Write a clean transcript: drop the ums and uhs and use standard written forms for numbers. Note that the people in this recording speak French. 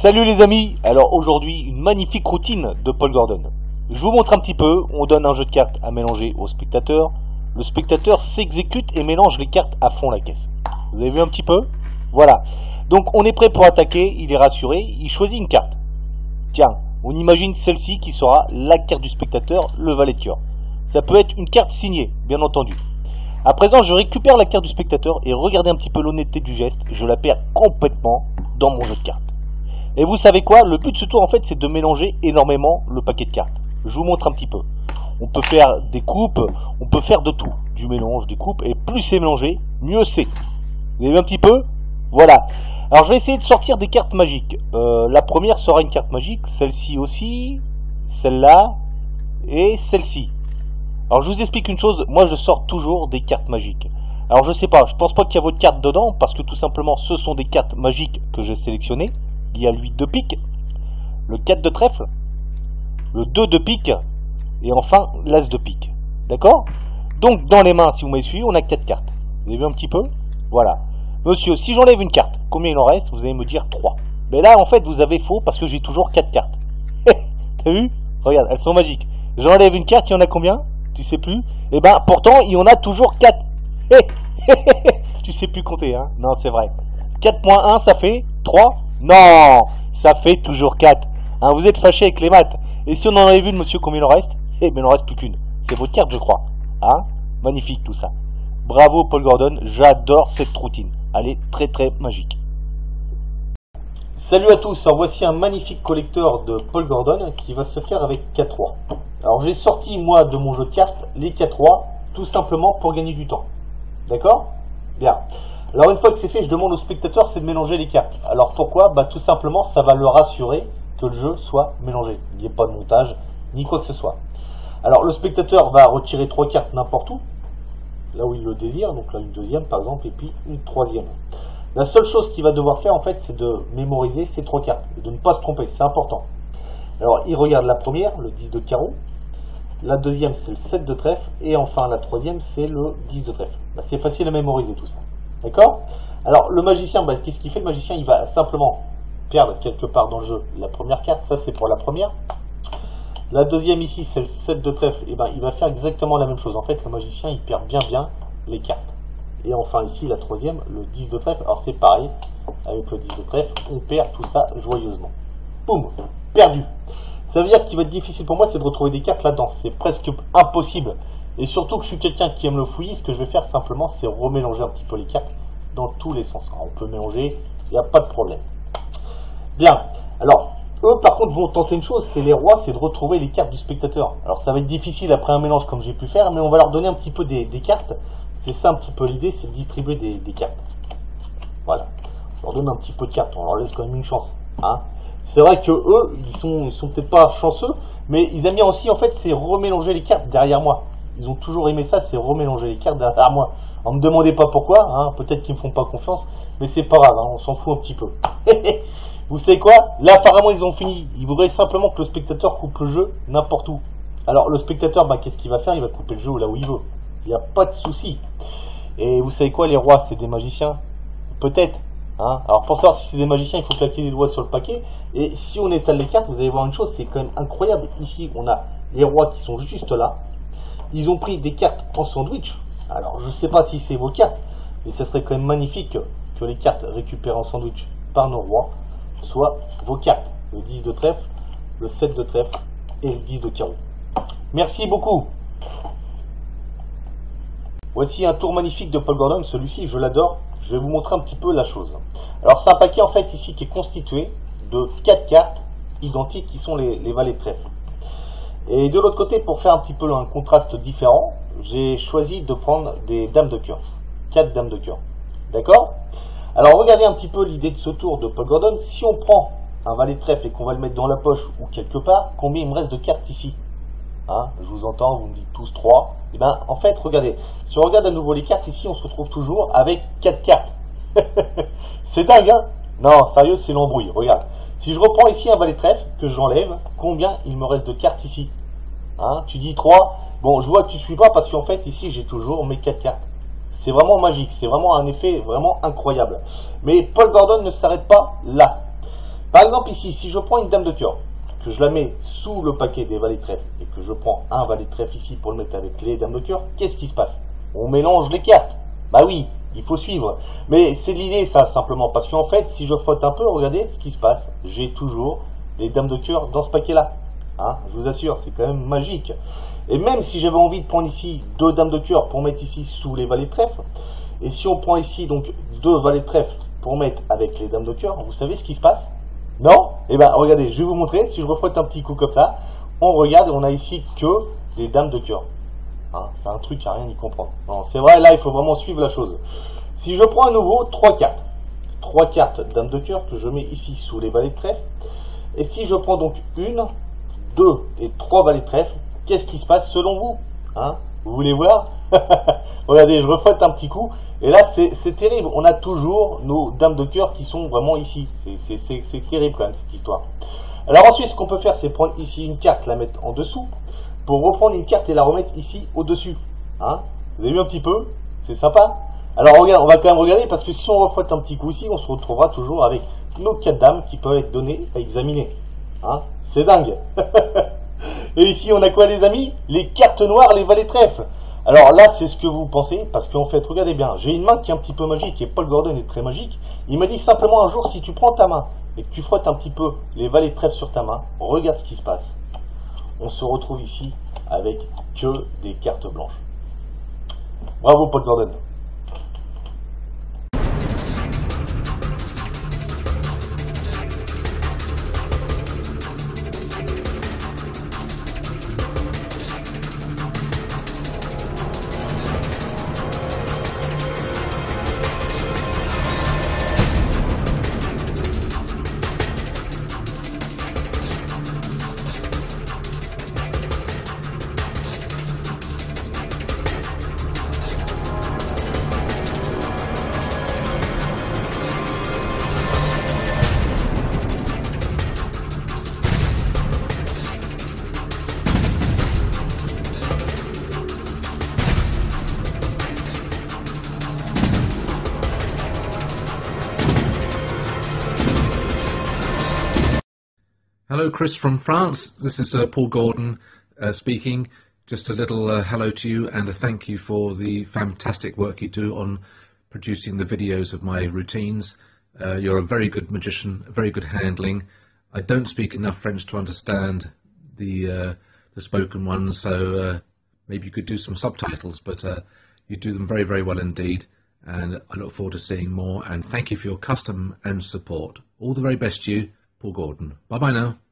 Salut les amis, alors aujourd'hui une magnifique routine de Paul Gordon. Je vous montre un petit peu, on donne un jeu de cartes à mélanger au spectateur. Le spectateur s'exécute et mélange les cartes à fond la caisse. Vous avez vu un petit peu? Voilà. Donc on est prêt pour attaquer, il est rassuré, il choisit une carte. Tiens, on imagine celle-ci qui sera la carte du spectateur, le valet de cœur. Ça peut être une carte signée, bien entendu. À présent, je récupère la carte du spectateur et regardez un petit peu l'honnêteté du geste, je la perds complètement dans mon jeu de cartes. Et vous savez quoi? Le but de ce tour en fait c'est de mélanger énormément le paquet de cartes. Je vous montre un petit peu. On peut faire des coupes, on peut faire de tout. Du mélange, des coupes, et plus c'est mélangé, mieux c'est. Vous avez vu un petit peu? Voilà. Alors je vais essayer de sortir des cartes magiques. La première sera une carte magique, celle-ci aussi, celle-là, et celle-ci. Alors je vous explique une chose, moi je sors toujours des cartes magiques. Alors je sais pas, je pense pas qu'il y a votre carte dedans, parce que tout simplement ce sont des cartes magiques que j'ai sélectionnées. Il y a lui 2 piques, le 4 de trèfle, le 2 de pique, et enfin l'as de pique. D'accord? Donc dans les mains, si vous m'avez suivi, on a 4 cartes. Vous avez vu un petit peu? Voilà. Monsieur, si j'enlève une carte, combien il en reste? Vous allez me dire 3. Mais là, en fait, vous avez faux, parce que j'ai toujours 4 cartes. T'as vu? Regarde, elles sont magiques. J'enlève une carte, il y en a combien? Tu sais plus? Et ben, pourtant, il y en a toujours 4. Tu sais plus compter, hein? Non, c'est vrai. 4 moins 1, ça fait 3. Non, ça fait toujours 4. Hein, vous êtes fâché avec les maths. Et si on en avait vu, monsieur, combien il en reste? Eh bien, il n'en reste plus qu'une. C'est votre carte, je crois. Hein? Magnifique tout ça. Bravo, Paul Gordon. J'adore cette routine. Elle est très très magique. Salut à tous. Alors, voici un magnifique collecteur de Paul Gordon qui va se faire avec 4 rois. Alors, j'ai sorti, moi, de mon jeu de cartes, les 4 rois, tout simplement pour gagner du temps. D'accord? Bien. Alors une fois que c'est fait, je demande au spectateur c'est de mélanger les cartes. Alors pourquoi? Bah tout simplement ça va le rassurer que le jeu soit mélangé. Il n'y ait pas de montage, ni quoi que ce soit. Alors le spectateur va retirer 3 cartes n'importe où, là où il le désire, donc là une deuxième par exemple, et puis une troisième. La seule chose qu'il va devoir faire en fait c'est de mémoriser ces 3 cartes, et de ne pas se tromper, c'est important. Alors il regarde la première, le 10 de carreau, la deuxième c'est le 7 de trèfle, et enfin la troisième c'est le 10 de trèfle. Bah, c'est facile à mémoriser tout ça. D'accord? Alors le magicien, bah, qu'est-ce qu'il fait? Le magicien, il va simplement perdre quelque part dans le jeu la première carte. Ça, c'est pour la première. La deuxième ici, c'est le 7 de trèfle. Et ben, il va faire exactement la même chose. En fait, le magicien, il perd bien les cartes. Et enfin ici, la troisième, le 10 de trèfle. Alors c'est pareil, avec le 10 de trèfle, on perd tout ça joyeusement. Boum, perdu. Ça veut dire qu'il va être difficile pour moi, c'est de retrouver des cartes là-dedans. C'est presque impossible. Et surtout que je suis quelqu'un qui aime le fouillis, ce que je vais faire simplement, c'est remélanger un petit peu les cartes dans tous les sens. Alors, on peut mélanger, il n'y a pas de problème. Bien, alors, eux par contre vont tenter une chose, c'est les rois, c'est de retrouver les cartes du spectateur. Alors ça va être difficile après un mélange comme j'ai pu faire, mais on va leur donner un petit peu des cartes. C'est ça un petit peu l'idée, c'est de distribuer des cartes. Voilà, on leur donne un petit peu de cartes, on leur laisse quand même une chance. Hein. C'est vrai que eux, ils sont peut-être pas chanceux, mais ils aiment bien aussi, en fait, c'est remélanger les cartes derrière moi. Ils ont toujours aimé ça, c'est remélanger les cartes derrière moi. On ne me demandez pas pourquoi, hein, peut-être qu'ils ne me font pas confiance, mais c'est pas grave, hein, on s'en fout un petit peu. Vous savez quoi? Là, apparemment, ils ont fini. Ils voudraient simplement que le spectateur coupe le jeu n'importe où. Alors, le spectateur, bah, qu'est-ce qu'il va faire? Il va couper le jeu là où il veut. Il n'y a pas de souci. Et vous savez quoi? Les rois, c'est des magiciens? Peut-être. Hein. Alors, pour savoir si c'est des magiciens, il faut claquer les doigts sur le paquet. Et si on étale les cartes, vous allez voir une chose, c'est quand même incroyable. Ici, on a les rois qui sont juste là. Ils ont pris des cartes en sandwich. Alors, je ne sais pas si c'est vos cartes, mais ça serait quand même magnifique que les cartes récupérées en sandwich par nos rois soient vos cartes. Le 10 de trèfle, le 7 de trèfle et le 10 de carreau. Merci beaucoup. Voici un tour magnifique de Paul Gordon. Celui-ci, je l'adore. Je vais vous montrer un petit peu la chose. Alors, c'est un paquet en fait ici qui est constitué de 4 cartes identiques qui sont les valets de trèfle. Et de l'autre côté, pour faire un petit peu un contraste différent, j'ai choisi de prendre des dames de cœur. 4 dames de cœur. D'accord? Alors regardez un petit peu l'idée de ce tour de Paul Gordon. Si on prend un valet de trèfle et qu'on va le mettre dans la poche ou quelque part, combien il me reste de cartes ici? Hein, je vous entends, vous me dites tous 3. Et bien en fait, regardez. Si on regarde à nouveau les cartes ici, on se retrouve toujours avec 4 cartes. C'est dingue, hein? Non, sérieux, c'est l'embrouille. Regarde. Si je reprends ici un valet de trèfle, que j'enlève, combien il me reste de cartes ici? Hein, tu dis 3. Bon, je vois que tu ne suis pas parce qu'en fait, ici, j'ai toujours mes 4 cartes. C'est vraiment magique. C'est vraiment un effet vraiment incroyable. Mais Paul Gordon ne s'arrête pas là. Par exemple ici, si je prends une dame de cœur, que je la mets sous le paquet des valets de trèfle, et que je prends un valet de trèfle ici pour le mettre avec les dames de cœur, qu'est-ce qui se passe? On mélange les cartes. Bah oui, il faut suivre. Mais c'est l'idée ça, simplement, parce qu'en fait, si je frotte un peu, regardez ce qui se passe. J'ai toujours les dames de cœur dans ce paquet-là. Hein, je vous assure, c'est quand même magique. Et même si j'avais envie de prendre ici deux dames de cœur pour mettre ici sous les valets de trèfle, et si on prend ici donc deux valets de trèfle pour mettre avec les dames de cœur, vous savez ce qui se passe? Non? Eh bien, regardez, je vais vous montrer. Si je refrotte un petit coup comme ça, on regarde et on a ici que les dames de cœur. Hein, c'est un truc à rien y comprendre. C'est vrai, là, il faut vraiment suivre la chose. Si je prends à nouveau trois cartes dames de cœur que je mets ici sous les valets de trèfle, et si je prends donc une, deux et trois valets de trèfle, qu'est-ce qui se passe selon vous? Hein, vous voulez voir? Regardez, je refrotte un petit coup. Et là, c'est terrible. On a toujours nos dames de cœur qui sont vraiment ici. C'est terrible quand même, cette histoire. Alors ensuite, ce qu'on peut faire, c'est prendre ici une carte, la mettre en dessous, pour reprendre une carte et la remettre ici au-dessus. Hein, vous avez vu un petit peu? C'est sympa. Alors regarde, on va quand même regarder, parce que si on refrotte un petit coup ici, on se retrouvera toujours avec nos 4 dames qui peuvent être données à examiner. Hein, c'est dingue. Et ici, on a quoi, les amis? Les cartes noires, les valets de trèfle. Alors là, c'est ce que vous pensez, parce qu'en fait, regardez bien, j'ai une main qui est un petit peu magique, et Paul Gordon est très magique. Il m'a dit simplement un jour, si tu prends ta main, et que tu frottes un petit peu les valets de trèfle sur ta main, regarde ce qui se passe. On se retrouve ici avec que des cartes blanches. Bravo, Paul Gordon. Hello, Chris from France. This is Paul Gordon speaking. Just a little hello to you and a thank you for the fantastic work you do on producing the videos of my routines. You're a very good magician, very good handling. I don't speak enough French to understand the spoken ones, so maybe you could do some subtitles, but you do them very, very well indeed. And I look forward to seeing more, and thank you for your custom and support. All the very best to you, Paul Gordon. Bye-bye now.